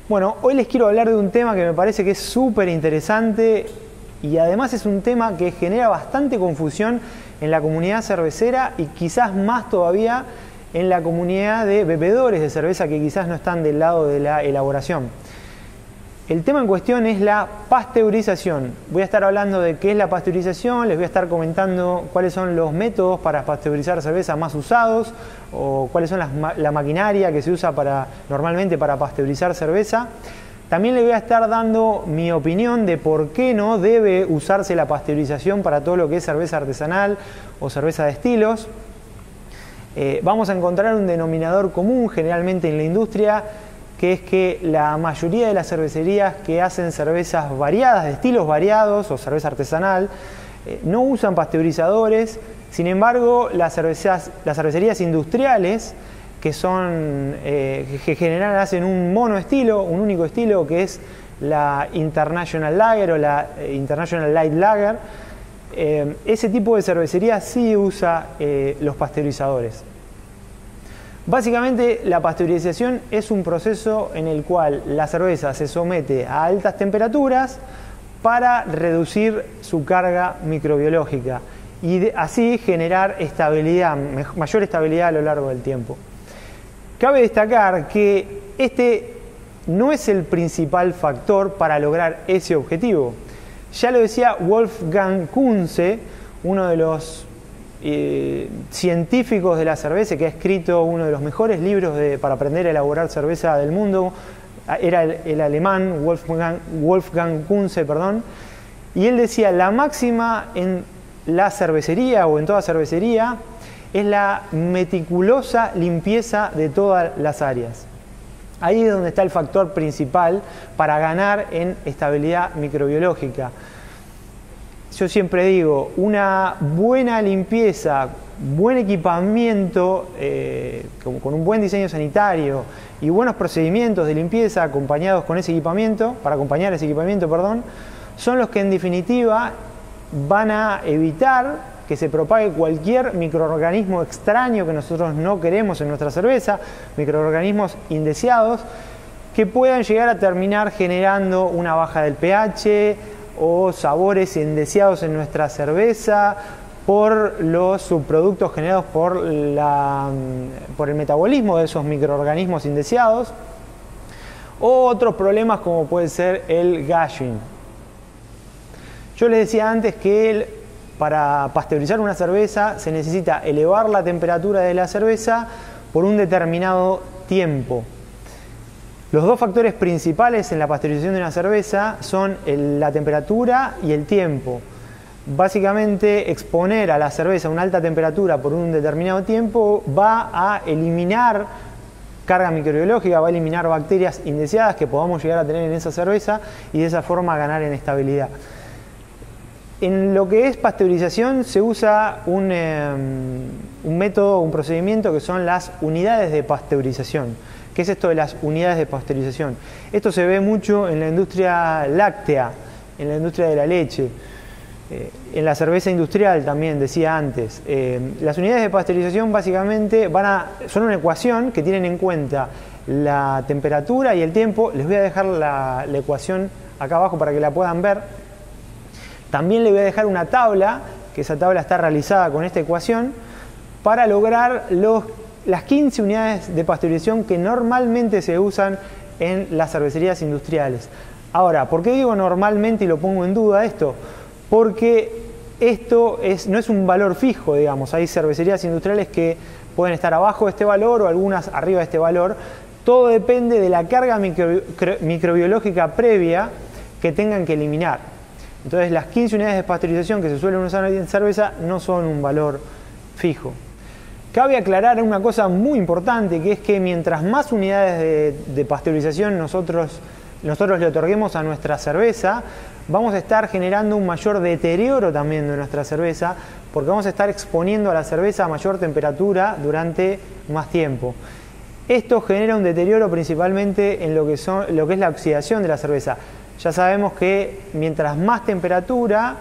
Bueno, hoy les quiero hablar de un tema que me parece que es súper interesante y además es un tema que genera bastante confusión en la comunidad cervecera y quizás más todavía en la comunidad de bebedores de cerveza que quizás no están del lado de la elaboración. El tema en cuestión es la pasteurización. Voy a estar hablando de qué es la pasteurización, les voy a estar comentando cuáles son los métodos para pasteurizar cerveza más usados o cuáles son la maquinaria que se usa normalmente para pasteurizar cerveza. También les voy a estar dando mi opinión de por qué no debe usarse la pasteurización para todo lo que es cerveza artesanal o cerveza de estilos. Vamos a encontrar un denominador común generalmente en la industria, que es que la mayoría de las cervecerías que hacen cervezas variadas, de estilos variados o cerveza artesanal, no usan pasteurizadores. Sin embargo, las cervecerías industriales, que generalmente hacen un monoestilo, un único estilo, que es la International Lager o la International Light Lager, ese tipo de cervecería sí usa los pasteurizadores. Básicamente, la pasteurización es un proceso en el cual la cerveza se somete a altas temperaturas para reducir su carga microbiológica y así generar estabilidad, mayor estabilidad a lo largo del tiempo. Cabe destacar que este no es el principal factor para lograr ese objetivo. Ya lo decía Wolfgang Kunze, uno de los científicos de la cerveza, que ha escrito uno de los mejores libros para aprender a elaborar cerveza del mundo. Era el alemán Wolfgang Kunze, y él decía: la máxima en la cervecería o en toda cervecería es la meticulosa limpieza de todas las áreas. Ahí es donde está el factor principal para ganar en estabilidad microbiológica. Yo siempre digo, una buena limpieza, buen equipamiento, con un buen diseño sanitario y buenos procedimientos de limpieza acompañados con ese equipamiento, para acompañar ese equipamiento, son los que en definitiva van a evitar que se propague cualquier microorganismo extraño que nosotros no queremos en nuestra cerveza, microorganismos indeseados, que puedan llegar a terminar generando una baja del pH o sabores indeseados en nuestra cerveza por los subproductos generados por el metabolismo de esos microorganismos indeseados, o otros problemas como puede ser el gushing. Yo les decía antes que para pasteurizar una cerveza se necesita elevar la temperatura de la cerveza por un determinado tiempo. Los dos factores principales en la pasteurización de una cerveza son la temperatura y el tiempo. Básicamente, exponer a la cerveza a una alta temperatura por un determinado tiempo va a eliminar carga microbiológica, va a eliminar bacterias indeseadas que podamos llegar a tener en esa cerveza y de esa forma ganar en estabilidad. En lo que es pasteurización se usa un método, un procedimiento que son las unidades de pasteurización. ¿Qué es esto de las unidades de pasteurización? Esto se ve mucho en la industria láctea, en la industria de la leche, en la cerveza industrial también, decía antes. Las unidades de pasteurización básicamente son una ecuación que tienen en cuenta la temperatura y el tiempo. Les voy a dejar la ecuación acá abajo para que la puedan ver. También les voy a dejar una tabla, que esa tabla está realizada con esta ecuación, para lograr las 15 unidades de pasteurización que normalmente se usan en las cervecerías industriales. Ahora, ¿por qué digo normalmente y lo pongo en duda esto? Porque esto no es un valor fijo, digamos. Hay cervecerías industriales que pueden estar abajo de este valor o algunas arriba de este valor. Todo depende de la carga microbiológica previa que tengan que eliminar. Entonces, las 15 unidades de pasteurización que se suelen usar en cerveza no son un valor fijo. Cabe aclarar una cosa muy importante, que es que mientras más unidades de pasteurización nosotros le otorguemos a nuestra cerveza, vamos a estar generando un mayor deterioro también de nuestra cerveza, porque vamos a estar exponiendo a la cerveza a mayor temperatura durante más tiempo. Esto genera un deterioro principalmente en lo que es la oxidación de la cerveza. Ya sabemos que mientras más temperatura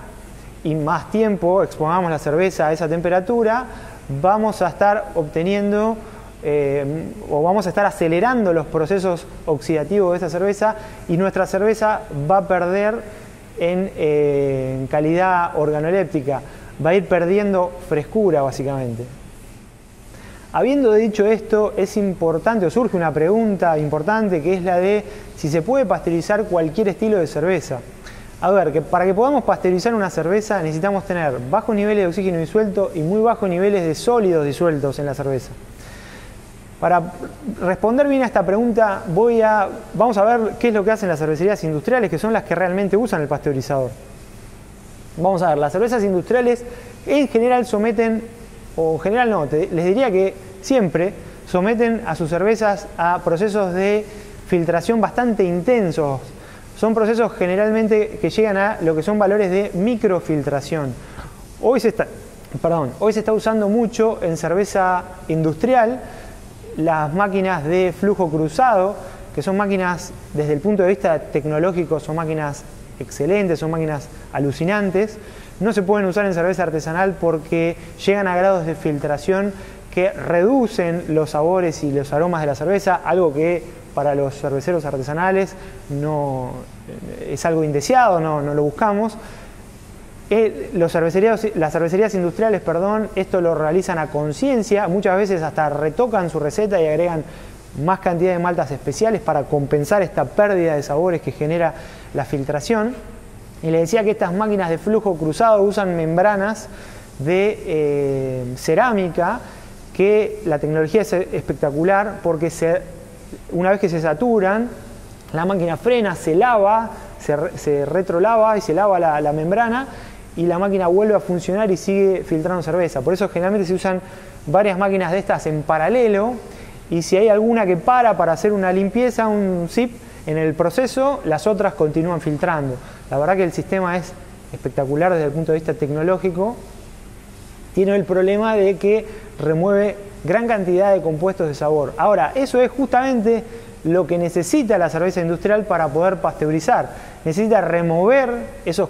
y más tiempo expongamos la cerveza a esa temperatura, vamos a estar obteniendo o vamos a estar acelerando los procesos oxidativos de esta cerveza y nuestra cerveza va a perder en calidad organoléptica, va a ir perdiendo frescura básicamente. Habiendo dicho esto, es importante, o surge una pregunta importante, que es la de si se puede pasteurizar cualquier estilo de cerveza. A ver, que para que podamos pasteurizar una cerveza necesitamos tener bajos niveles de oxígeno disuelto y muy bajos niveles de sólidos disueltos en la cerveza. Para responder bien a esta pregunta vamos a ver qué es lo que hacen las cervecerías industriales, que son las que realmente usan el pasteurizador. Vamos a ver, las cervezas industriales en general someten, o en general no, les diría que siempre someten a sus cervezas a procesos de filtración bastante intensos. Son procesos generalmente que llegan a lo que son valores de microfiltración. Hoy se está usando mucho en cerveza industrial las máquinas de flujo cruzado, que son máquinas desde el punto de vista tecnológico, son máquinas excelentes, son máquinas alucinantes. No se pueden usar en cerveza artesanal porque llegan a grados de filtración que reducen los sabores y los aromas de la cerveza, algo que para los cerveceros artesanales no es algo indeseado, no lo buscamos. Las cervecerías industriales, esto lo realizan a conciencia, muchas veces hasta retocan su receta y agregan más cantidad de maltas especiales para compensar esta pérdida de sabores que genera la filtración. Y les decía que estas máquinas de flujo cruzado usan membranas de cerámica, que la tecnología es espectacular porque una vez que se saturan, la máquina frena, se lava, se retrolava y se lava la membrana, y la máquina vuelve a funcionar y sigue filtrando cerveza. Por eso generalmente se usan varias máquinas de estas en paralelo, y si hay alguna que para hacer una limpieza, un sip en el proceso, las otras continúan filtrando. La verdad que el sistema es espectacular desde el punto de vista tecnológico. Tiene el problema de que remueve gran cantidad de compuestos de sabor. Ahora, eso es justamente lo que necesita la cerveza industrial para poder pasteurizar. Necesita remover esos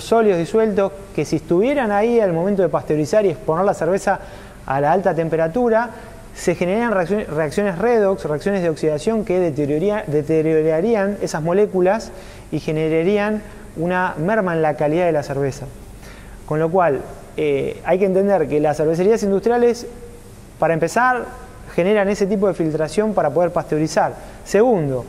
sólidos disueltos que, si estuvieran ahí al momento de pasteurizar y exponer la cerveza a la alta temperatura, se generan reacciones redox, reacciones de oxidación que deteriorarían esas moléculas y generarían una merma en la calidad de la cerveza. Con lo cual, hay que entender que las cervecerías industriales, para empezar, generan ese tipo de filtración para poder pasteurizar. Segundo,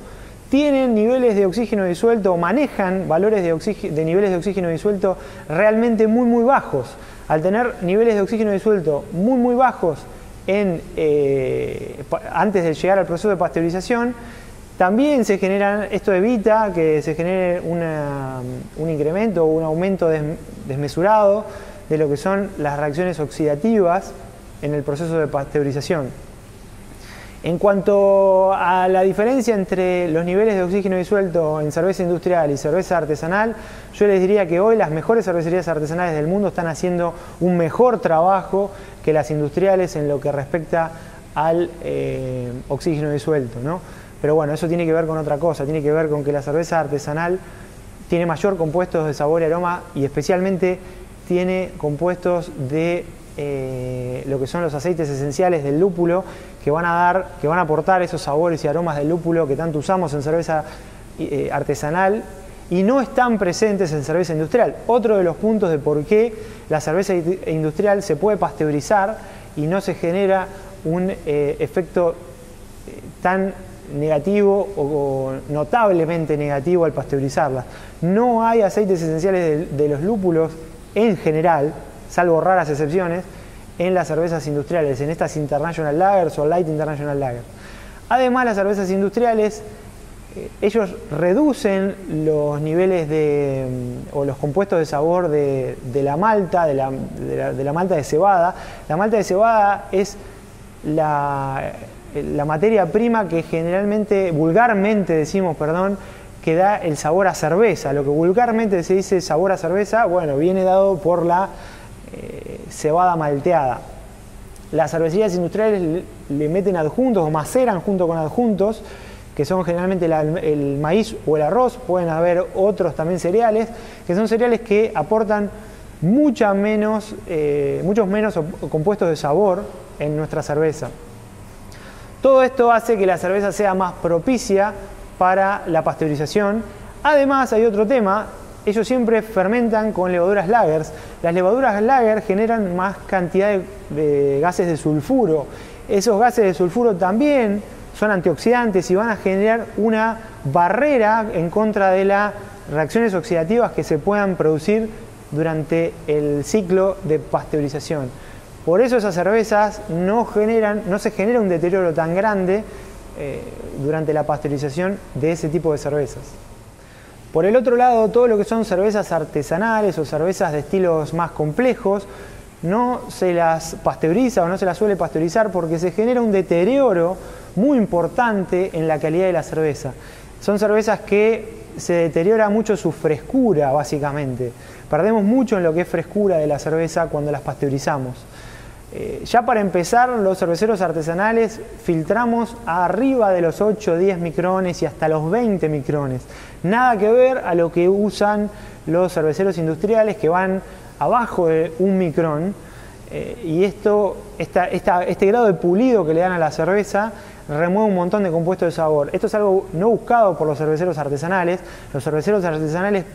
tienen niveles de oxígeno disuelto, o manejan valores de niveles de oxígeno disuelto realmente muy bajos. Al tener niveles de oxígeno disuelto muy bajos antes de llegar al proceso de pasteurización, también esto evita que se genere un incremento o un aumento desmesurado de lo que son las reacciones oxidativas en el proceso de pasteurización. En cuanto a la diferencia entre los niveles de oxígeno disuelto en cerveza industrial y cerveza artesanal, yo les diría que hoy las mejores cervecerías artesanales del mundo están haciendo un mejor trabajo que las industriales en lo que respecta al oxígeno disuelto, ¿no? Pero bueno, eso tiene que ver con otra cosa, tiene que ver con que la cerveza artesanal tiene mayor compuestos de sabor y aroma, y especialmente tiene compuestos de lo que son los aceites esenciales del lúpulo, que van a aportar esos sabores y aromas del lúpulo que tanto usamos en cerveza artesanal y no están presentes en cerveza industrial. Otro de los puntos de por qué la cerveza industrial se puede pasteurizar y no se genera un efecto tan negativo o notablemente negativo al pasteurizarla. No hay aceites esenciales de los lúpulos en general, salvo raras excepciones, en las cervezas industriales, en estas International Lagers o Light International Lager. Además, las cervezas industriales, ellos reducen los niveles o los compuestos de sabor de la malta, de la malta de cebada. La malta de cebada es la materia prima que vulgarmente decimos, que da el sabor a cerveza. Lo que vulgarmente se dice sabor a cerveza, bueno, viene dado por la cebada malteada. Las cervecerías industriales le meten adjuntos o maceran junto con adjuntos, que son generalmente el maíz o el arroz. Pueden haber otros también cereales, que son cereales que aportan muchos menos compuestos de sabor en nuestra cerveza. Todo esto hace que la cerveza sea más propicia para la pasteurización. Además, hay otro tema, ellos siempre fermentan con levaduras lagers. Las levaduras lager generan más cantidad de gases de sulfuro. Esos gases de sulfuro también son antioxidantes y van a generar una barrera en contra de las reacciones oxidativas que se puedan producir durante el ciclo de pasteurización. Por eso esas cervezas no se genera un deterioro tan grande durante la pasteurización de ese tipo de cervezas. Por el otro lado, todo lo que son cervezas artesanales o cervezas de estilos más complejos, no se las pasteuriza o no se las suele pasteurizar porque se genera un deterioro muy importante en la calidad de la cerveza. Son cervezas que se deteriora mucho su frescura, básicamente. Perdemos mucho en lo que es frescura de la cerveza cuando las pasteurizamos. Ya para empezar, los cerveceros artesanales filtramos arriba de los 8 o 10 micrones y hasta los 20 micrones. Nada que ver a lo que usan los cerveceros industriales, que van abajo de 1 micrón. Y este grado de pulido que le dan a la cerveza remueve un montón de compuestos de sabor. Esto es algo no buscado por los cerveceros artesanales. Los cerveceros artesanales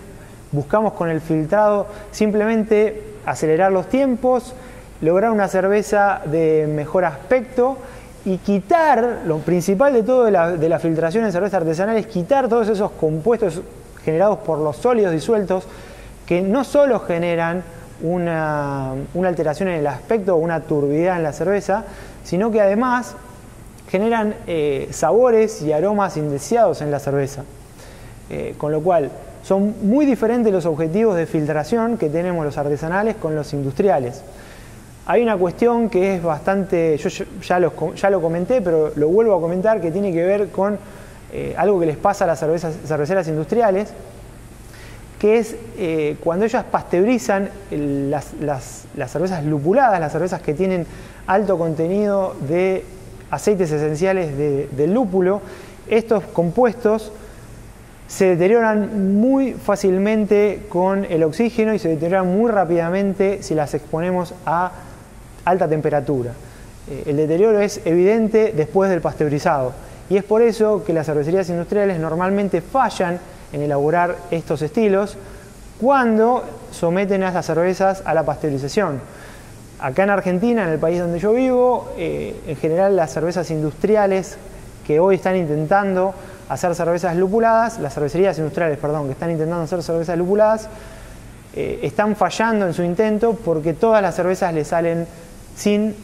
buscamos con el filtrado simplemente acelerar los tiempos, lograr una cerveza de mejor aspecto y quitar, lo principal de todo de la filtración en cervezas artesanales, quitar todos esos compuestos generados por los sólidos disueltos que no solo generan una alteración en el aspecto o una turbidez en la cerveza, sino que además generan sabores y aromas indeseados en la cerveza. Con lo cual, son muy diferentes los objetivos de filtración que tenemos los artesanales con los industriales. Hay una cuestión que es bastante, yo ya lo comenté, pero lo vuelvo a comentar, que tiene que ver con algo que les pasa a las cerveceras industriales, que es cuando ellas pasteurizan las cervezas lupuladas, las cervezas que tienen alto contenido de aceites esenciales del lúpulo. Estos compuestos se deterioran muy fácilmente con el oxígeno y se deterioran muy rápidamente si las exponemos a alta temperatura. El deterioro es evidente después del pasteurizado y es por eso que las cervecerías industriales normalmente fallan en elaborar estos estilos cuando someten a las cervezas a la pasteurización. Acá en Argentina, en el país donde yo vivo, en general las cervezas industriales que hoy están intentando hacer cervezas lupuladas, las cervecerías industriales, perdón, que están intentando hacer cervezas lupuladas, están fallando en su intento porque todas las cervezas le salen sin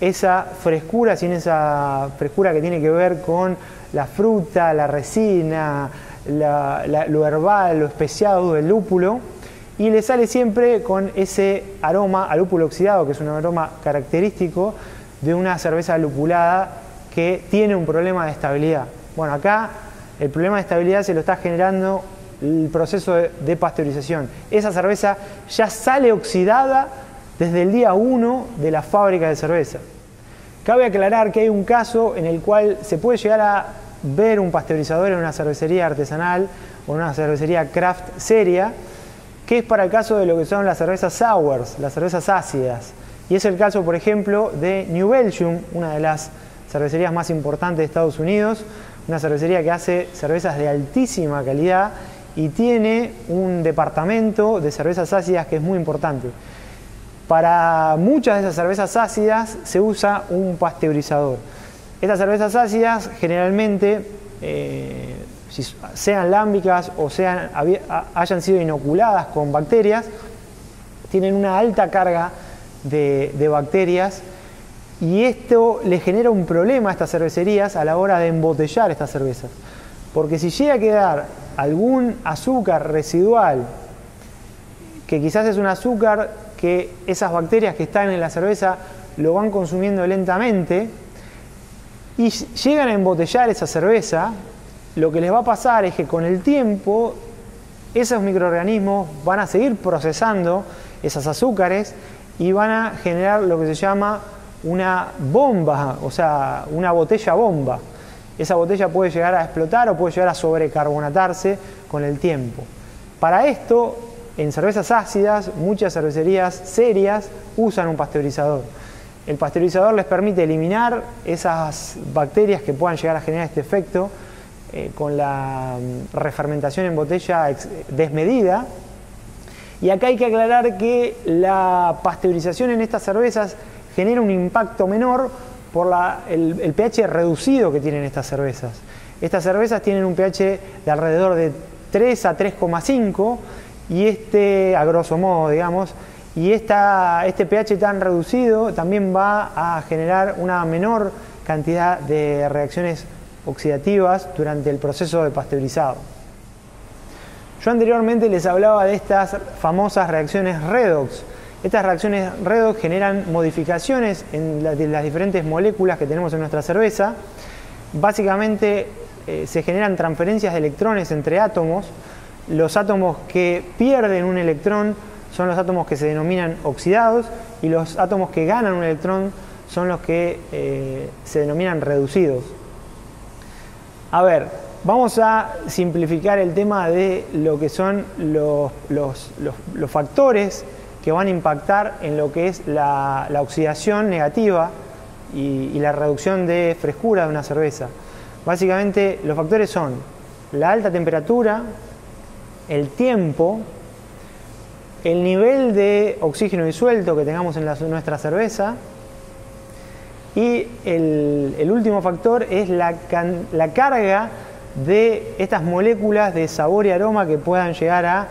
esa frescura que tiene que ver con la fruta, la resina, lo herbal, lo especiado del lúpulo, y le sale siempre con ese aroma a lúpulo oxidado, que es un aroma característico de una cerveza lupulada que tiene un problema de estabilidad. Bueno, acá el problema de estabilidad se lo está generando el proceso de pasteurización. Esa cerveza ya sale oxidada desde el día 1 de la fábrica de cerveza. Cabe aclarar que hay un caso en el cual se puede llegar a ver un pasteurizador en una cervecería artesanal o en una cervecería craft seria, que es para el caso de lo que son las cervezas sours, las cervezas ácidas. Y es el caso, por ejemplo, de New Belgium, una de las cervecerías más importantes de Estados Unidos, una cervecería que hace cervezas de altísima calidad y tiene un departamento de cervezas ácidas que es muy importante. Para muchas de esas cervezas ácidas se usa un pasteurizador. Estas cervezas ácidas generalmente, sean lámbicas o hayan sido inoculadas con bacterias, tienen una alta carga de bacterias y esto le genera un problema a estas cervecerías a la hora de embotellar estas cervezas. Porque si llega a quedar algún azúcar residual, que quizás es un azúcar que esas bacterias que están en la cerveza lo van consumiendo lentamente, y llegan a embotellar esa cerveza, lo que les va a pasar es que con el tiempo esos microorganismos van a seguir procesando esos azúcares y van a generar lo que se llama una bomba, o sea, una botella bomba. Esa botella puede llegar a explotar o puede llegar a sobrecarbonatarse con el tiempo. Para esto, en cervezas ácidas, muchas cervecerías serias usan un pasteurizador. El pasteurizador les permite eliminar esas bacterias que puedan llegar a generar este efecto con la refermentación en botella desmedida. Y acá hay que aclarar que la pasteurización en estas cervezas genera un impacto menor por el pH reducido que tienen estas cervezas. Estas cervezas tienen un pH de alrededor de 3 a 3,5 y a grosso modo, digamos, y este pH tan reducido también va a generar una menor cantidad de reacciones oxidativas durante el proceso de pasteurizado. Yo anteriormente les hablaba de estas famosas reacciones redox. Estas reacciones redox generan modificaciones en las diferentes moléculas que tenemos en nuestra cerveza. Básicamente se generan transferencias de electrones entre átomos. Los átomos que pierden un electrón son los átomos que se denominan oxidados y los átomos que ganan un electrón son los que se denominan reducidos. A ver, vamos a simplificar el tema de lo que son los factores que van a impactar en lo que es la oxidación negativa y la reducción de frescura de una cerveza. Básicamente los factores son la alta temperatura, el tiempo, el nivel de oxígeno disuelto que tengamos en nuestra cerveza y el último factor es la carga de estas moléculas de sabor y aroma que puedan llegar a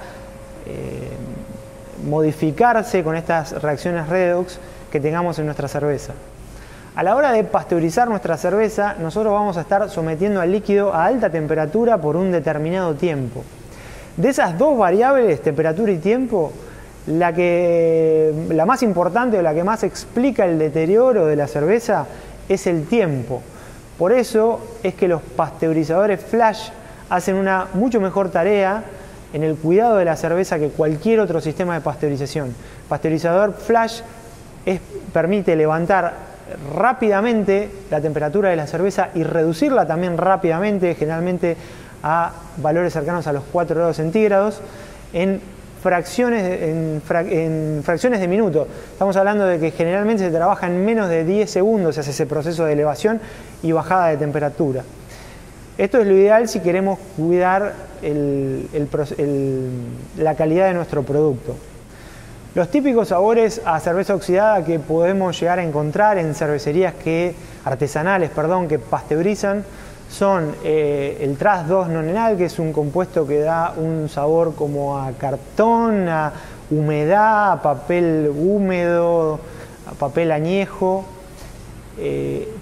modificarse con estas reacciones redox que tengamos en nuestra cerveza. A la hora de pasteurizar nuestra cerveza, nosotros vamos a estar sometiendo al líquido a alta temperatura por un determinado tiempo. De esas dos variables, temperatura y tiempo, la más importante o la que más explica el deterioro de la cerveza es el tiempo. Por eso es que los pasteurizadores flash hacen una mucho mejor tarea en el cuidado de la cerveza que cualquier otro sistema de pasteurización. Pasteurizador flash permite levantar rápidamente la temperatura de la cerveza y reducirla también rápidamente, generalmente a valores cercanos a los 4 grados centígrados, en fracciones de minuto. Estamos hablando de que generalmente se trabaja en menos de 10 segundos, se hace ese proceso de elevación y bajada de temperatura. Esto es lo ideal si queremos cuidar la calidad de nuestro producto. Los típicos sabores a cerveza oxidada que podemos llegar a encontrar en cervecerías artesanales que pasteurizan son el Tras 2 nonenal, que es un compuesto que da un sabor como a cartón, a humedad, a papel húmedo, a papel añejo.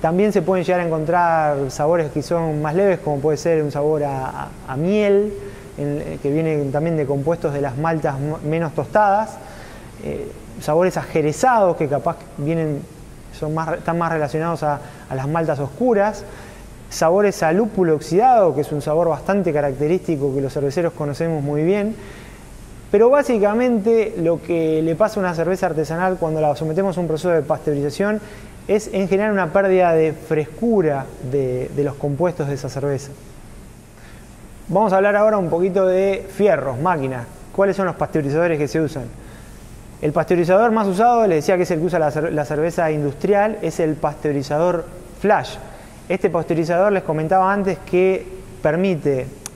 También se pueden llegar a encontrar sabores que son más leves, como puede ser un sabor a miel, que viene también de compuestos de las maltas menos tostadas. Sabores ajerezados que capaz están más relacionados a las maltas oscuras. Sabores a lúpulo oxidado, que es un sabor bastante característico que los cerveceros conocemos muy bien. Pero básicamente lo que le pasa a una cerveza artesanal cuando la sometemos a un proceso de pasteurización es en general una pérdida de frescura de los compuestos de esa cerveza. Vamos a hablar ahora un poquito de fierros, máquinas. ¿Cuáles son los pasteurizadores que se usan? El pasteurizador más usado, les decía que es el que usa la cerveza industrial, es el pasteurizador flash. Este pasteurizador, les comentaba antes, que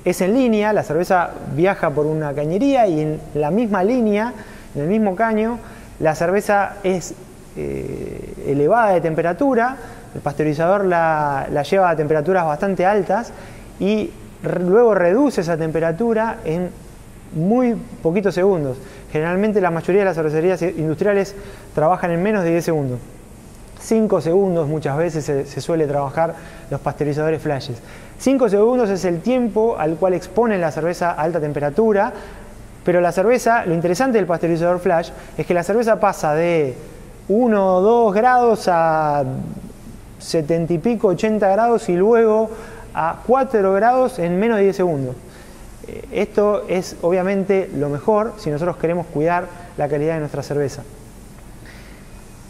es en línea, la cerveza viaja por una cañería y en la misma línea, en el mismo caño, la cerveza es elevada de temperatura, el pasteurizador la lleva a temperaturas bastante altas y luego reduce esa temperatura en muy poquitos segundos. Generalmente la mayoría de las cervecerías industriales trabajan en menos de 10 segundos. 5 segundos muchas veces se suele trabajar los pasteurizadores flashes. 5 segundos es el tiempo al cual exponen la cerveza a alta temperatura, pero la cerveza, lo interesante del pasteurizador flash es que la cerveza pasa de 1 o 2 grados a 70 y pico, 80 grados y luego a 4 grados en menos de 10 segundos. Esto es obviamente lo mejor si nosotros queremos cuidar la calidad de nuestra cerveza.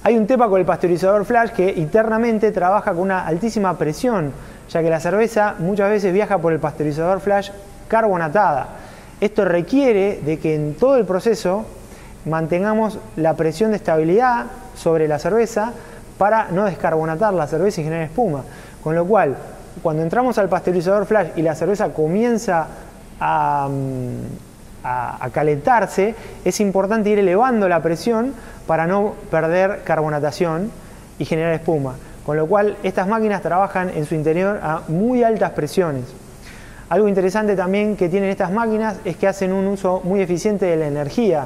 Hay un tema con el pasteurizador flash que internamente trabaja con una altísima presión, ya que la cerveza muchas veces viaja por el pasteurizador flash carbonatada. Esto requiere de que en todo el proceso mantengamos la presión de estabilidad sobre la cerveza para no descarbonatar la cerveza y generar espuma. Con lo cual, cuando entramos al pasteurizador flash y la cerveza comienza a calentarse, es importante ir elevando la presión para no perder carbonatación y generar espuma. Con lo cual, estas máquinas trabajan en su interior a muy altas presiones. Algo interesante también que tienen estas máquinas es que hacen un uso muy eficiente de la energía.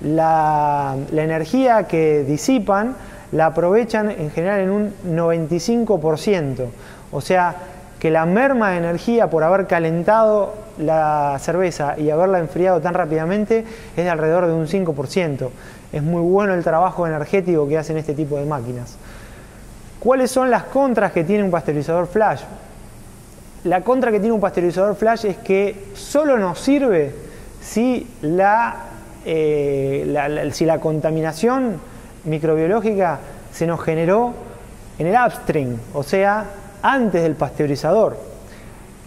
La energía que disipan la aprovechan en general en un 95%. O sea, que la merma de energía por haber calentado la cerveza y haberla enfriado tan rápidamente es de alrededor de un 5%. Es muy bueno el trabajo energético que hacen este tipo de máquinas. ¿Cuáles son las contras que tiene un pasteurizador flash? La contra que tiene un pasteurizador flash es que solo nos sirve si la contaminación microbiológica se nos generó en el upstream, o sea, antes del pasteurizador.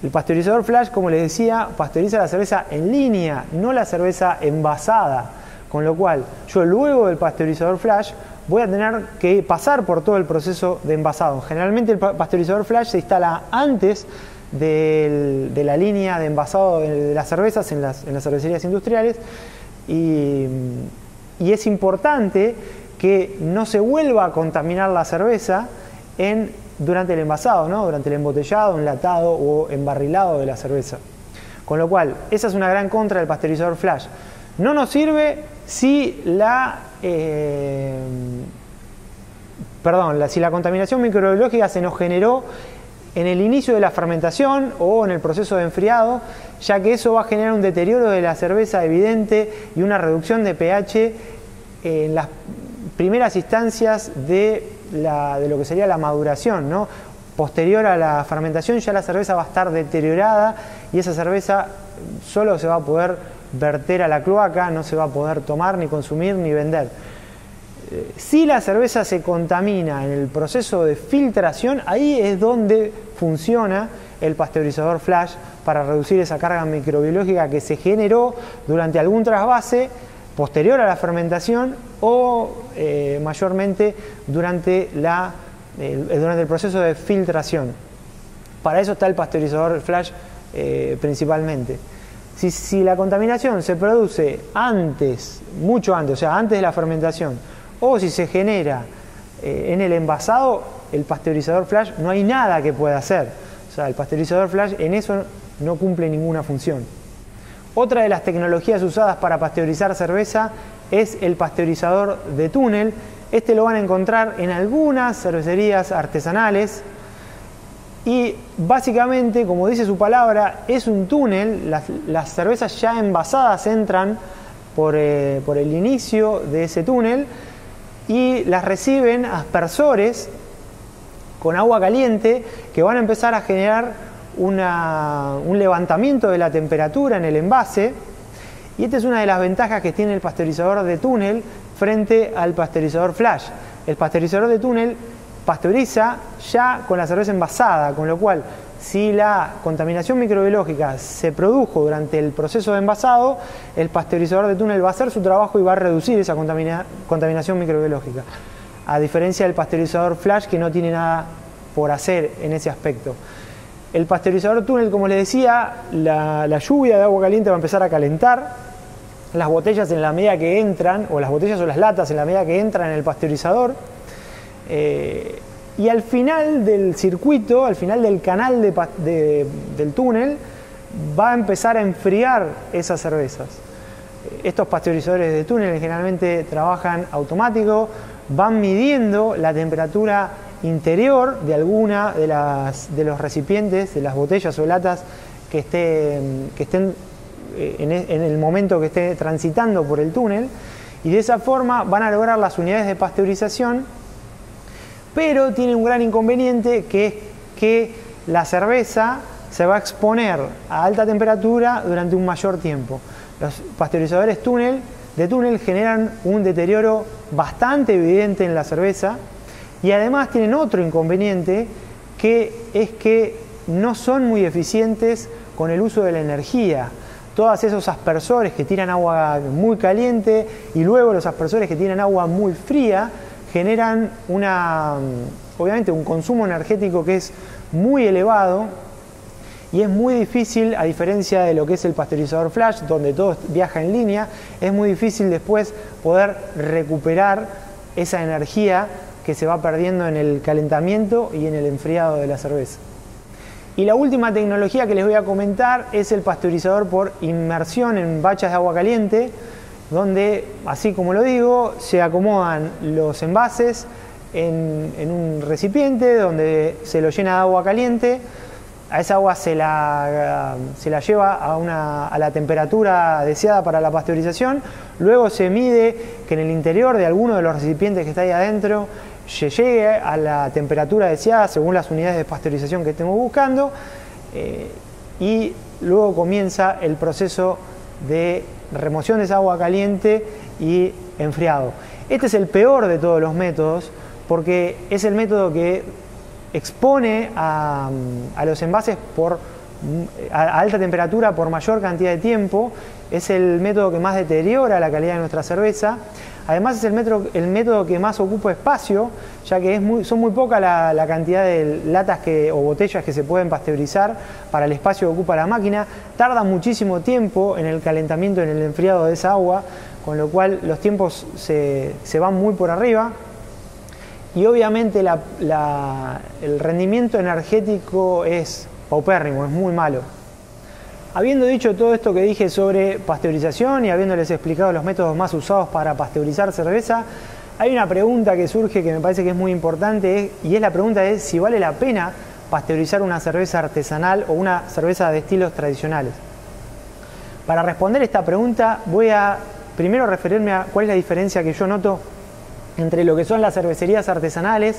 El pasteurizador flash, como les decía, pasteuriza la cerveza en línea, no la cerveza envasada. Con lo cual, yo luego del pasteurizador flash voy a tener que pasar por todo el proceso de envasado. Generalmente el pasteurizador flash se instala antes de la línea de envasado de las cervezas en las cervecerías industriales y es importante que no se vuelva a contaminar la cerveza durante el envasado, ¿no? Durante el embotellado, enlatado o embarrilado de la cerveza. Con lo cual, esa es una gran contra del pasteurizador flash. No nos sirve si la contaminación microbiológica se nos generó en el inicio de la fermentación o en el proceso de enfriado, ya que eso va a generar un deterioro de la cerveza evidente y una reducción de pH en las primeras instancias de lo que sería la maduración, ¿no? Posterior a la fermentación ya la cerveza va a estar deteriorada y esa cerveza solo se va a poder verter a la cloaca, no se va a poder tomar, ni consumir, ni vender. Si la cerveza se contamina en el proceso de filtración, ahí es donde funciona el pasteurizador flash para reducir esa carga microbiológica que se generó durante algún trasvase posterior a la fermentación o mayormente durante el proceso de filtración. Para eso está el pasteurizador flash principalmente. Si la contaminación se produce mucho antes, o sea, antes de la fermentación, o si se genera en el envasado, el pasteurizador flash no hay nada que pueda hacer. O sea, el pasteurizador flash en eso no cumple ninguna función. Otra de las tecnologías usadas para pasteurizar cerveza es el pasteurizador de túnel. Este lo van a encontrar en algunas cervecerías artesanales y básicamente, como dice su palabra, es un túnel. Las cervezas ya envasadas entran por el inicio de ese túnel y las reciben aspersores con agua caliente que van a empezar a generar un levantamiento de la temperatura en el envase, y esta es una de las ventajas que tiene el pasteurizador de túnel frente al pasteurizador flash. El pasteurizador de túnel pasteuriza ya con la cerveza envasada, con lo cual si la contaminación microbiológica se produjo durante el proceso de envasado, el pasteurizador de túnel va a hacer su trabajo y va a reducir esa contaminación microbiológica, a diferencia del pasteurizador flash, que no tiene nada por hacer en ese aspecto. El pasteurizador túnel, como les decía, la lluvia de agua caliente va a empezar a calentar las botellas en la medida que entran, o las botellas o las latas en la medida que entran en el pasteurizador, y al final del circuito, al final del canal del túnel, va a empezar a enfriar esas cervezas. Estos pasteurizadores de túnel generalmente trabajan automático, van midiendo la temperatura interior de alguna de los recipientes, de las botellas o latas que estén en el momento que esté transitando por el túnel, y de esa forma van a lograr las unidades de pasteurización, pero tiene un gran inconveniente, que es que la cerveza se va a exponer a alta temperatura durante un mayor tiempo. Los pasteurizadores de túnel generan un deterioro bastante evidente en la cerveza, y además tienen otro inconveniente, que es que no son muy eficientes con el uso de la energía. Todos esos aspersores que tiran agua muy caliente y luego los aspersores que tiran agua muy fría generan obviamente un consumo energético que es muy elevado y es muy difícil, a diferencia de lo que es el pasteurizador flash, donde todo viaja en línea, es muy difícil después poder recuperar esa energía que se va perdiendo en el calentamiento y en el enfriado de la cerveza. Y la última tecnología que les voy a comentar es el pasteurizador por inmersión en bachas de agua caliente, donde, así como lo digo, se acomodan los envases en un recipiente donde se lo llena de agua caliente. A esa agua se la lleva a la temperatura deseada para la pasteurización. Luego se mide que en el interior de alguno de los recipientes que está ahí adentro se llegue a la temperatura deseada según las unidades de pasteurización que estemos buscando, y luego comienza el proceso de remoción de esa agua caliente y enfriado. Este es el peor de todos los métodos porque es el método que expone a los envases a alta temperatura por mayor cantidad de tiempo. Es el método que más deteriora la calidad de nuestra cerveza. Además es el método que más ocupa espacio, ya que son muy poca la cantidad de latas o botellas que se pueden pasteurizar para el espacio que ocupa la máquina. Tarda muchísimo tiempo en el calentamiento, en el enfriado de esa agua, con lo cual los tiempos se van muy por arriba. Y obviamente el rendimiento energético es paupérrimo, es muy malo. Habiendo dicho todo esto que dije sobre pasteurización y habiéndoles explicado los métodos más usados para pasteurizar cerveza, hay una pregunta que surge que me parece que es muy importante, y es la pregunta de si vale la pena pasteurizar una cerveza artesanal o una cerveza de estilos tradicionales. Para responder esta pregunta voy a primero referirme a cuál es la diferencia que yo noto entre lo que son las cervecerías artesanales,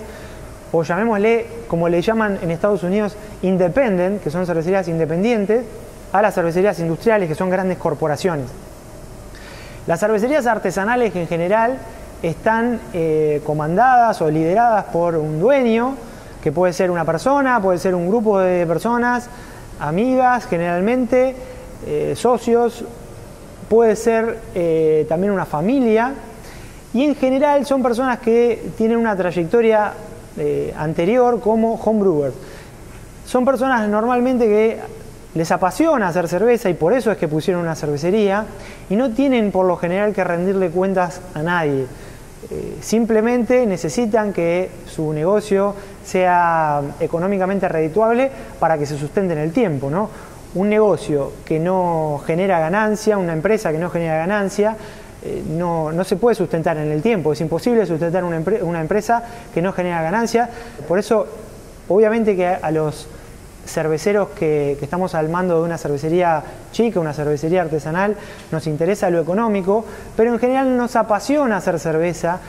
o llamémosle, como le llaman en Estados Unidos, independent, que son cervecerías independientes, a las cervecerías industriales, que son grandes corporaciones. Las cervecerías artesanales en general están comandadas o lideradas por un dueño, que puede ser una persona, puede ser un grupo de personas, amigas generalmente, socios, puede ser también una familia, y en general son personas que tienen una trayectoria anterior como homebrewers. Son personas normalmente que les apasiona hacer cerveza y por eso es que pusieron una cervecería y no tienen por lo general que rendirle cuentas a nadie. Simplemente necesitan que su negocio sea económicamente redituable para que se sustente en el tiempo, ¿no? Un negocio que no genera ganancia, una empresa que no genera ganancia, no se puede sustentar en el tiempo. Es imposible sustentar una empresa que no genera ganancia. Por eso, obviamente que a los cerveceros que estamos al mando de una cervecería chica, una cervecería artesanal, nos interesa lo económico, pero en general nos apasiona hacer cerveza,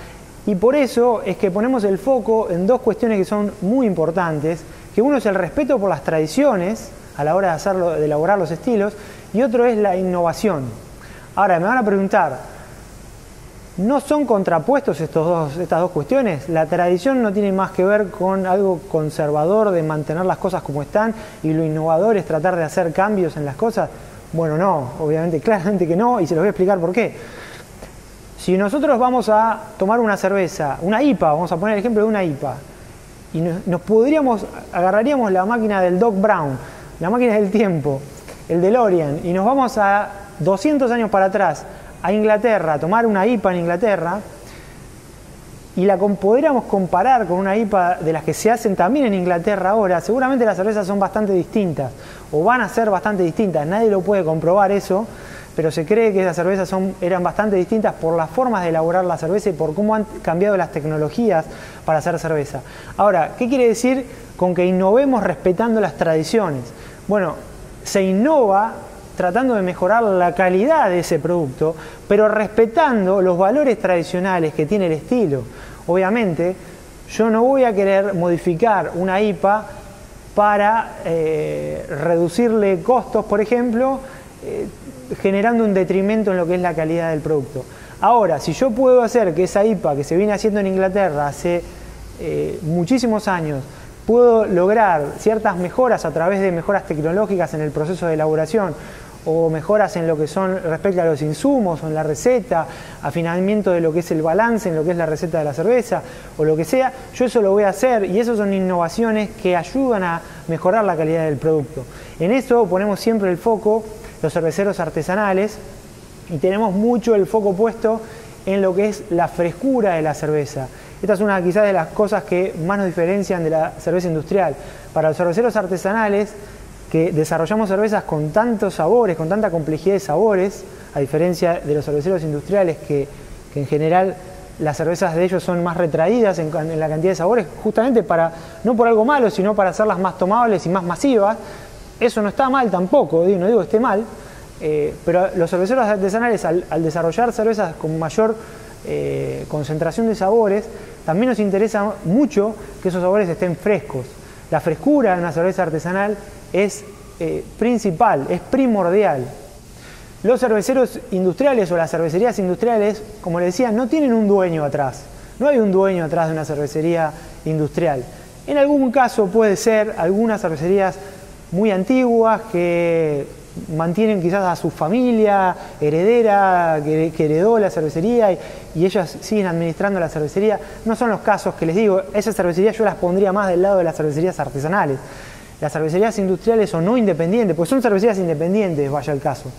y por eso es que ponemos el foco en dos cuestiones que son muy importantes, que uno es el respeto por las tradiciones a la hora de elaborar los estilos, y otro es la innovación. Ahora me van a preguntar, ¿no son contrapuestos estas dos cuestiones? La tradición no tiene más que ver con algo conservador de mantener las cosas como están, y lo innovador es tratar de hacer cambios en las cosas. Bueno, no, obviamente, claramente que no, y se los voy a explicar por qué. Si nosotros vamos a tomar una cerveza, una IPA, vamos a poner el ejemplo de una IPA, y agarraríamos la máquina del Doc Brown, la máquina del tiempo, el DeLorean, y nos vamos a 200 años para atrás, a Inglaterra, a tomar una IPA en Inglaterra, y la podríamos comparar con una IPA de las que se hacen también en Inglaterra ahora, seguramente las cervezas son bastante distintas, o van a ser bastante distintas. Nadie lo puede comprobar eso, pero se cree que esas cervezas eran bastante distintas por las formas de elaborar la cerveza y por cómo han cambiado las tecnologías para hacer cerveza. Ahora, ¿qué quiere decir con que innovemos respetando las tradiciones? Bueno, se innova tratando de mejorar la calidad de ese producto, pero respetando los valores tradicionales que tiene el estilo. Obviamente, yo no voy a querer modificar una IPA para reducirle costos, por ejemplo, generando un detrimento en lo que es la calidad del producto. Ahora, si yo puedo hacer que esa IPA que se viene haciendo en Inglaterra hace muchísimos años, puedo lograr ciertas mejoras a través de mejoras tecnológicas en el proceso de elaboración, o mejoras en lo que son respecto a los insumos o en la receta, afinamiento de lo que es el balance en lo que es la receta de la cerveza o lo que sea, yo eso lo voy a hacer, y eso son innovaciones que ayudan a mejorar la calidad del producto. En eso ponemos siempre el foco los cerveceros artesanales, y tenemos mucho el foco puesto en lo que es la frescura de la cerveza. Esta es una quizás de las cosas que más nos diferencian de la cerveza industrial. Para los cerveceros artesanales, que desarrollamos cervezas con tantos sabores, con tanta complejidad de sabores, a diferencia de los cerveceros industriales que en general las cervezas de ellos son más retraídas en la cantidad de sabores, justamente para, no por algo malo, sino para hacerlas más tomables y más masivas. Eso no está mal tampoco, no digo que esté mal, pero los cerveceros artesanales al desarrollar cervezas con mayor concentración de sabores, también nos interesa mucho que esos sabores estén frescos. La frescura de una cerveza artesanal es principal, es primordial. Los cerveceros industriales o las cervecerías industriales, como les decía, no tienen un dueño atrás. No hay un dueño atrás de una cervecería industrial. En algún caso puede ser algunas cervecerías muy antiguas que mantienen quizás a su familia heredera que heredó la cervecería y ellas siguen administrando la cervecería. No son los casos que les digo, esas cervecerías yo las pondría más del lado de las cervecerías artesanales. Las cervecerías industriales o no independientes, pues son cervecerías independientes, vaya el caso.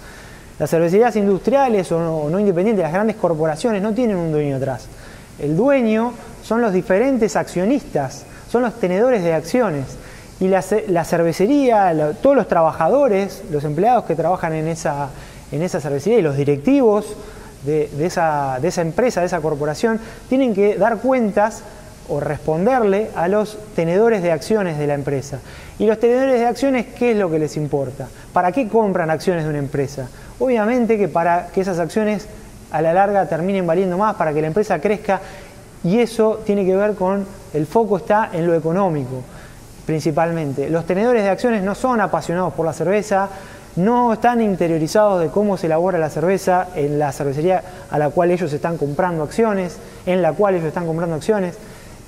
Las cervecerías industriales o no independientes, las grandes corporaciones no tienen un dueño atrás. El dueño son los diferentes accionistas, son los tenedores de acciones. Y la cervecería, todos los trabajadores, los empleados que trabajan en esa cervecería y los directivos de esa empresa, de esa corporación, tienen que dar cuentas o responderle a los tenedores de acciones de la empresa. Y los tenedores de acciones, ¿qué es lo que les importa? ¿Para qué compran acciones de una empresa? Obviamente que para que esas acciones a la larga terminen valiendo más, para que la empresa crezca, y eso tiene que ver con, el foco está en lo económico. Principalmente. Los tenedores de acciones no son apasionados por la cerveza, no están interiorizados de cómo se elabora la cerveza en la cervecería a la cual ellos están comprando acciones,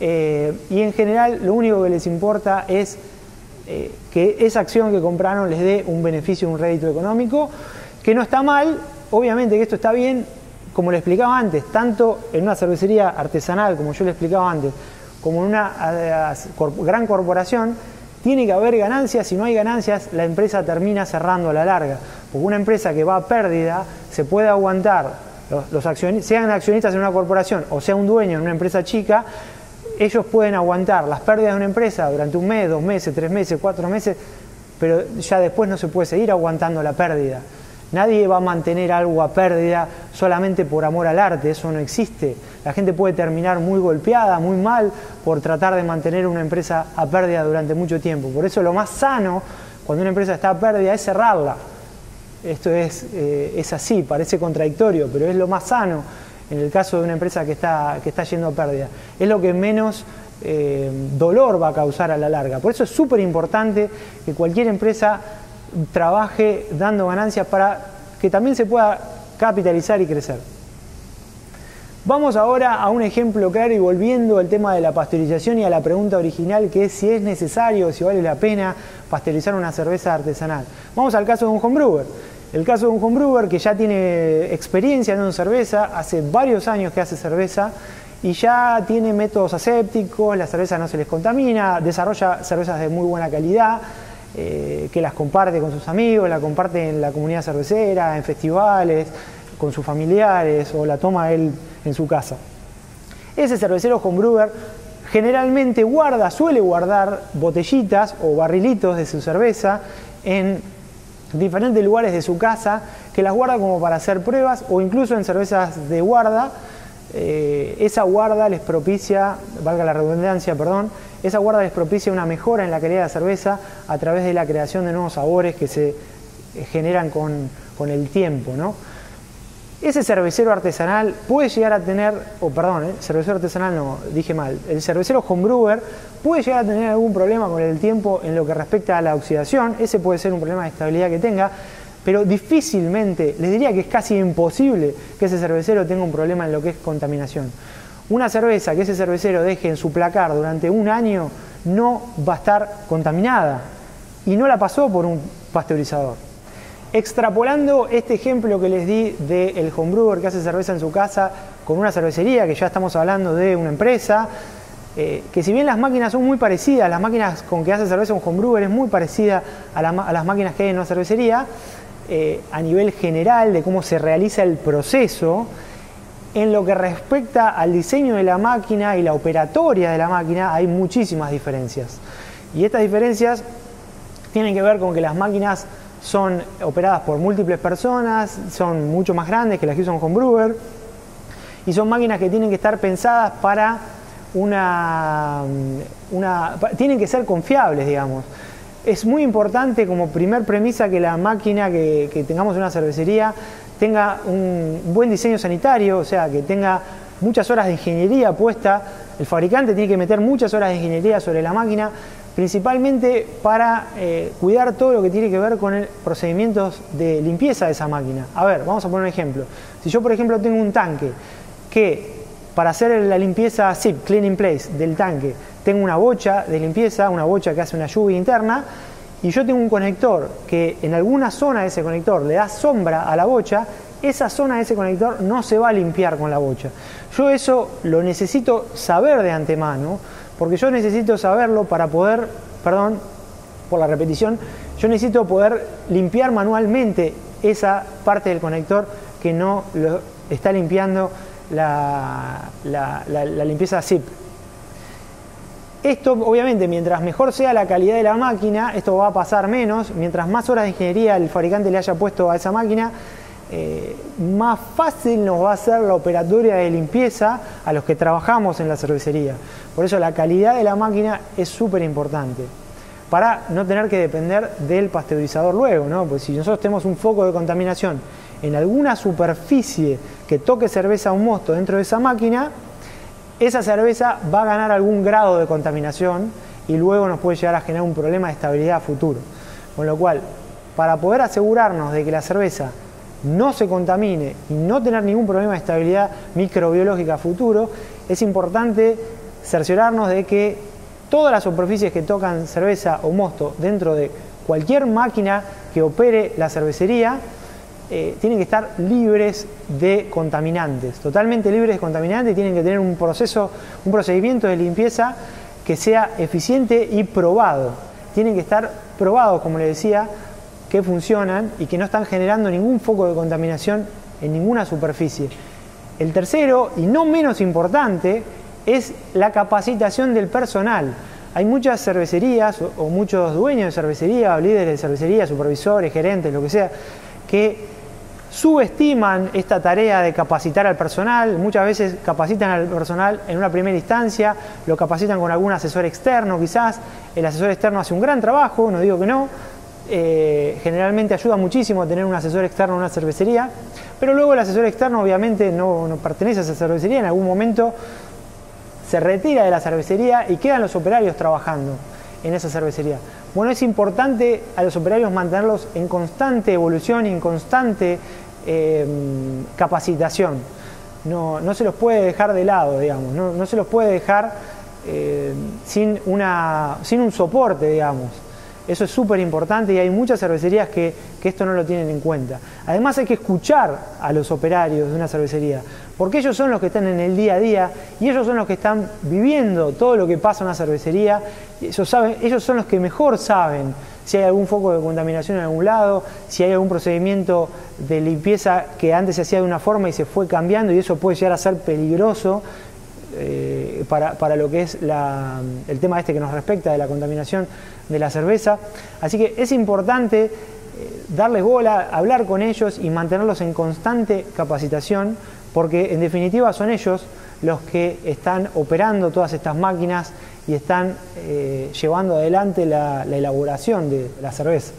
y en general lo único que les importa es que esa acción que compraron les dé un beneficio, un rédito económico, que no está mal, obviamente que esto está bien, como le explicaba antes, tanto en una cervecería artesanal, como yo le explicaba antes, como en una gran corporación, tiene que haber ganancias. Si no hay ganancias, la empresa termina cerrando a la larga. Porque una empresa que va a pérdida se puede aguantar, los accionistas, sean accionistas en una corporación o sea un dueño en una empresa chica, ellos pueden aguantar las pérdidas de una empresa durante 1 mes, 2 meses, 3 meses, 4 meses, pero ya después no se puede seguir aguantando la pérdida. Nadie va a mantener algo a pérdida solamente por amor al arte, eso no existe. La gente puede terminar muy golpeada, muy mal, por tratar de mantener una empresa a pérdida durante mucho tiempo. Por eso lo más sano, cuando una empresa está a pérdida, es cerrarla. Esto es así, parece contradictorio, pero es lo más sano en el caso de una empresa que está yendo a pérdida. Es lo que menos dolor va a causar a la larga. Por eso es súper importante que cualquier empresa trabaje dando ganancias para que también se pueda capitalizar y crecer. Vamos ahora a un ejemplo claro y volviendo al tema de la pasteurización y a la pregunta original, que es si es necesario o si vale la pena pasteurizar una cerveza artesanal. Vamos al caso de un homebrewer. El caso de un homebrewer que ya tiene experiencia en cerveza, hace varios años que hace cerveza y ya tiene métodos asépticos, la cerveza no se les contamina, desarrolla cervezas de muy buena calidad, que las comparte con sus amigos, la comparte en la comunidad cervecera, en festivales, con sus familiares, o la toma él en su casa. Ese cervecero homebrewer generalmente suele guardar botellitas o barrilitos de su cerveza en diferentes lugares de su casa, que las guarda como para hacer pruebas, o incluso en cervezas de guarda. Esa guarda les propicia, valga la redundancia, esa guarda les propicia una mejora en la calidad de la cerveza a través de la creación de nuevos sabores que se generan con el tiempo, ¿no? Ese cervecero artesanal puede llegar a tener, cervecero artesanal no, dije mal, el cervecero homebrewer puede llegar a tener algún problema con el tiempo en lo que respecta a la oxidación. Ese puede ser un problema de estabilidad que tenga, pero difícilmente, les diría que es casi imposible que ese cervecero tenga un problema en lo que es contaminación. Una cerveza que ese cervecero deje en su placar durante 1 año no va a estar contaminada y no la pasó por un pasteurizador. Extrapolando este ejemplo que les di del homebrewer que hace cerveza en su casa con una cervecería, que ya estamos hablando de una empresa, que si bien las máquinas son muy parecidas, las máquinas con que hace cerveza un homebrewer es muy parecida a las máquinas que hay en una cervecería, a nivel general de cómo se realiza el proceso, en lo que respecta al diseño de la máquina y la operatoria de la máquina hay muchísimas diferencias. Y estas diferencias tienen que ver con que las máquinas son operadas por múltiples personas, son mucho más grandes que las que usa un homebrewer y son máquinas que tienen que estar pensadas para tienen que ser confiables, digamos. Es muy importante como primer premisa que la máquina que tengamos en una cervecería tenga un buen diseño sanitario, o sea, que tenga muchas horas de ingeniería puesta. El fabricante tiene que meter muchas horas de ingeniería sobre la máquina, principalmente para cuidar todo lo que tiene que ver con procedimientos de limpieza de esa máquina. A ver, vamos a poner un ejemplo. Si yo, por ejemplo, tengo un tanque que para hacer la limpieza SIP, Clean in Place, del tanque, tengo una bocha de limpieza, una bocha que hace una lluvia interna, y yo tengo un conector que en alguna zona de ese conector le da sombra a la bocha, esa zona de ese conector no se va a limpiar con la bocha. Yo eso lo necesito saber de antemano, porque yo necesito saberlo para poder, perdón por la repetición, yo necesito poder limpiar manualmente esa parte del conector que no lo está limpiando la limpieza SIP. Esto, obviamente, mientras mejor sea la calidad de la máquina, esto va a pasar menos. Mientras más horas de ingeniería el fabricante le haya puesto a esa máquina, más fácil nos va a ser la operatoria de limpieza a los que trabajamos en la cervecería. Por eso la calidad de la máquina es súper importante, para no tener que depender del pasteurizador luego, ¿no? Pues si nosotros tenemos un foco de contaminación en alguna superficie que toque cerveza a un mosto dentro de esa máquina, esa cerveza va a ganar algún grado de contaminación y luego nos puede llegar a generar un problema de estabilidad a futuro. Con lo cual, para poder asegurarnos de que la cerveza no se contamine y no tener ningún problema de estabilidad microbiológica a futuro, es importante cerciorarnos de que todas las superficies que tocan cerveza o mosto dentro de cualquier máquina que opere la cervecería tienen que estar libres de contaminantes, totalmente libres de contaminantes, y tienen que tener un procedimiento de limpieza que sea eficiente y probado. Tienen que estar probados, como les decía, que funcionan y que no están generando ningún foco de contaminación en ninguna superficie. El tercero, y no menos importante, es la capacitación del personal. Hay muchas cervecerías o muchos dueños de cervecería, o líderes de cervecería, supervisores, gerentes, lo que sea, que subestiman esta tarea de capacitar al personal. Muchas veces capacitan al personal en una primera instancia, lo capacitan con algún asesor externo quizás. El asesor externo hace un gran trabajo, no digo que no. Generalmente ayuda muchísimo a tener un asesor externo en una cervecería, pero luego el asesor externo obviamente no pertenece a esa cervecería, en algún momento se retira de la cervecería y quedan los operarios trabajando en esa cervecería. Bueno, es importante a los operarios mantenerlos en constante evolución y en constante capacitación. No se los puede dejar de lado, digamos, no se los puede dejar sin un soporte, digamos. Eso es súper importante y hay muchas cervecerías que esto no lo tienen en cuenta. Además hay que escuchar a los operarios de una cervecería, porque ellos son los que están en el día a día y ellos son los que están viviendo todo lo que pasa en una cervecería. Ellos son los que mejor saben si hay algún foco de contaminación en algún lado, si hay algún procedimiento de limpieza que antes se hacía de una forma y se fue cambiando, y eso puede llegar a ser peligroso para lo que es el tema este que nos respecta de la contaminación de la cerveza. Así que es importante darles bola, hablar con ellos y mantenerlos en constante capacitación, porque en definitiva son ellos los que están operando todas estas máquinas y están llevando adelante la elaboración de la cerveza.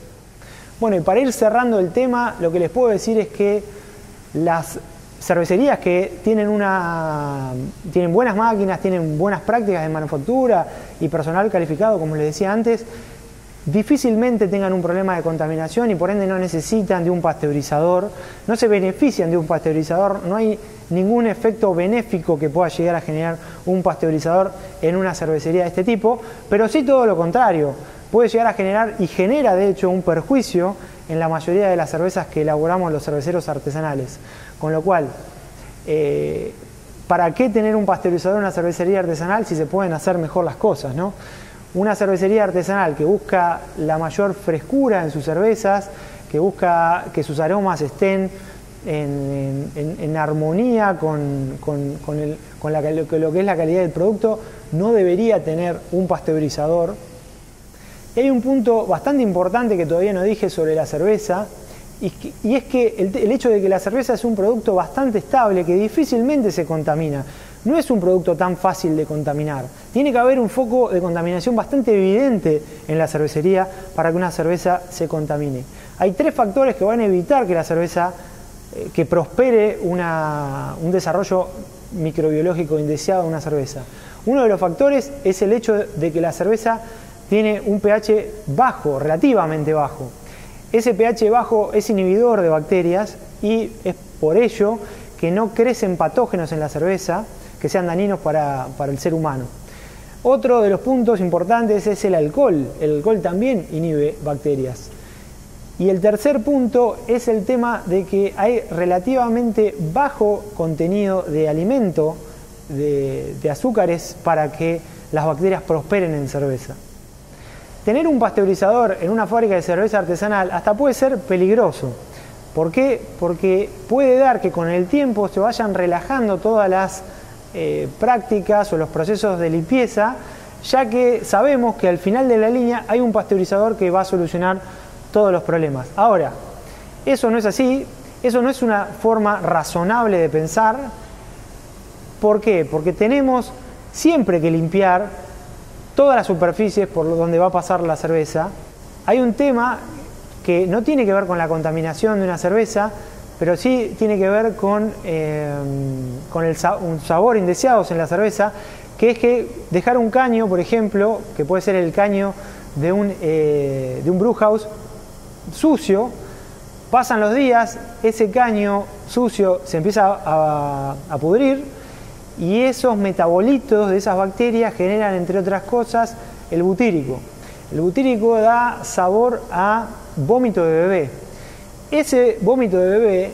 Bueno, y para ir cerrando el tema, lo que les puedo decir es que las cervecerías que tienen buenas máquinas, tienen buenas prácticas de manufactura y personal calificado, como les decía antes, difícilmente tengan un problema de contaminación y por ende no necesitan de un pasteurizador, no se benefician de un pasteurizador, no hay ningún efecto benéfico que pueda llegar a generar un pasteurizador en una cervecería de este tipo, pero sí todo lo contrario, puede llegar a generar y genera de hecho un perjuicio en la mayoría de las cervezas que elaboramos los cerveceros artesanales. Con lo cual, ¿para qué tener un pasteurizador en una cervecería artesanal si se pueden hacer mejor las cosas, ¿no? Una cervecería artesanal que busca la mayor frescura en sus cervezas, que busca que sus aromas estén en armonía con lo que es la calidad del producto, no debería tener un pasteurizador. Y hay un punto bastante importante que todavía no dije sobre la cerveza, y es que el hecho de que la cerveza es un producto bastante estable, que difícilmente se contamina. No es un producto tan fácil de contaminar. Tiene que haber un foco de contaminación bastante evidente en la cervecería para que una cerveza se contamine. Hay 3 factores que van a evitar que la cerveza, que prospere un desarrollo microbiológico indeseado en una cerveza. Uno de los factores es el hecho de que la cerveza tiene un pH bajo, relativamente bajo. Ese pH bajo es inhibidor de bacterias y es por ello que no crecen patógenos en la cerveza que sean dañinos para el ser humano. Otro de los puntos importantes es el alcohol. El alcohol también inhibe bacterias. Y el tercer punto es el tema de que hay relativamente bajo contenido de alimento, de azúcares, para que las bacterias prosperen en cerveza. Tener un pasteurizador en una fábrica de cerveza artesanal hasta puede ser peligroso. ¿Por qué? Porque puede dar que con el tiempo se vayan relajando todas las prácticas o los procesos de limpieza, ya que sabemos que al final de la línea hay un pasteurizador que va a solucionar todos los problemas. Ahora, eso no es así, eso no es una forma razonable de pensar. ¿Por qué? Porque tenemos siempre que limpiar todas las superficies por donde va a pasar la cerveza. Hay un tema que no tiene que ver con la contaminación de una cerveza, pero sí tiene que ver con un sabor indeseado en la cerveza, que es que dejar un caño, por ejemplo, que puede ser el caño de un brewhouse sucio, pasan los días, ese caño sucio se empieza a pudrir y esos metabolitos de esas bacterias generan, entre otras cosas, el butírico. El butírico da sabor a vómito de bebé. Ese vómito de bebé,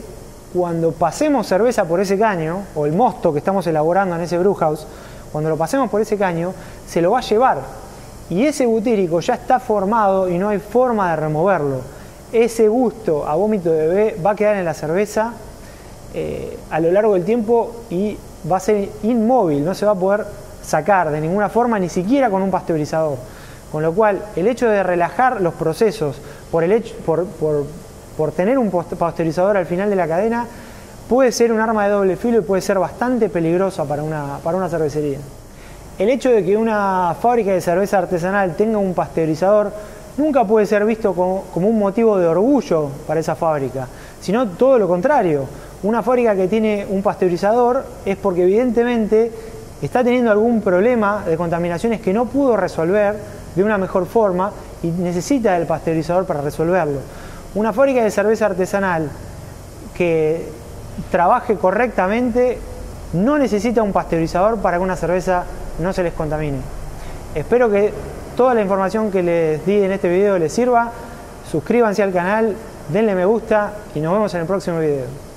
cuando pasemos cerveza por ese caño, o el mosto que estamos elaborando en ese brewhouse, cuando lo pasemos por ese caño, se lo va a llevar. Y ese butírico ya está formado y no hay forma de removerlo. Ese gusto a vómito de bebé va a quedar en la cerveza a lo largo del tiempo y va a ser inmóvil, no se va a poder sacar de ninguna forma, ni siquiera con un pasteurizador. Con lo cual, el hecho de relajar los procesos por tener un pasteurizador al final de la cadena puede ser un arma de doble filo y puede ser bastante peligrosa para una cervecería. El hecho de que una fábrica de cerveza artesanal tenga un pasteurizador nunca puede ser visto como un motivo de orgullo para esa fábrica, sino todo lo contrario. Una fábrica que tiene un pasteurizador es porque evidentemente está teniendo algún problema de contaminaciones que no pudo resolver de una mejor forma y necesita del pasteurizador para resolverlo. Una fábrica de cerveza artesanal que trabaje correctamente no necesita un pasteurizador para que una cerveza no se les contamine. Espero que toda la información que les di en este video les sirva. Suscríbanse al canal, denle me gusta y nos vemos en el próximo video.